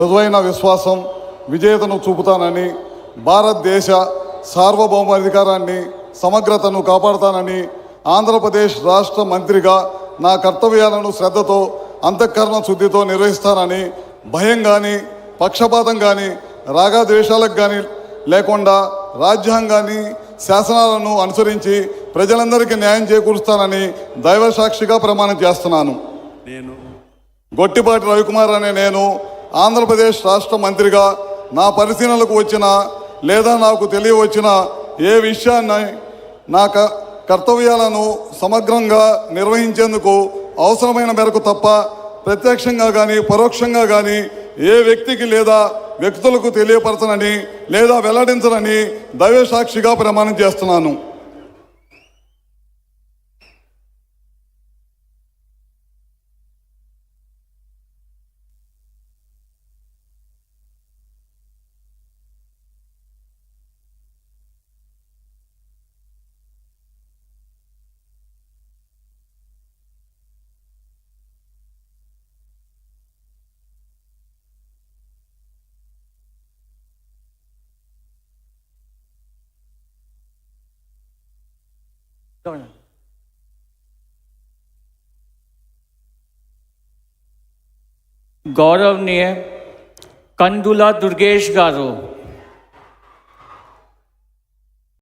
మృదువైన విశ్వాసం, విజేతను చూపుతానని, భారతదేశ సార్వభౌమాధికారాన్ని, సమగ్రతను కాపాడుతానని, ఆంధ్రప్రదేశ్ రాష్ట్ర మంత్రిగా నా కర్తవ్యాలను శ్రద్ధతో, అంతఃకరణ శుద్ధితో నిర్వహిస్తానని, భయం కానీ, పక్షపాతం కానీ, రాగద్వేషాలకు కానీ లేకుండా రాజ్యాంగాన్ని, శాసనాలను అనుసరించి ప్రజలందరికీ న్యాయం చేకూరుస్తానని దైవ సాక్షిగా ప్రమాణం చేస్తున్నాను. నేను గొట్టిపాటి రవికుమార్ అనే నేను ఆంధ్రప్రదేశ్ రాష్ట్ర మంత్రిగా నా పరిశీలనలకు వచ్చిన లేదా నాకు తెలియవచ్చిన ఏ విషయాన్ని నా కర్తవ్యాలను సమగ్రంగా నిర్వహించేందుకు అవసరమైన మేరకు తప్ప ప్రత్యక్షంగా కానీ పరోక్షంగా కానీ ఏ వ్యక్తికి లేదా వ్యక్తులకు తెలియపరచనని లేదా వెల్లడించనని దైవ సాక్షిగా ప్రమాణం చేస్తున్నాను. गौरवनीय कंदुला दुर्गेश गारू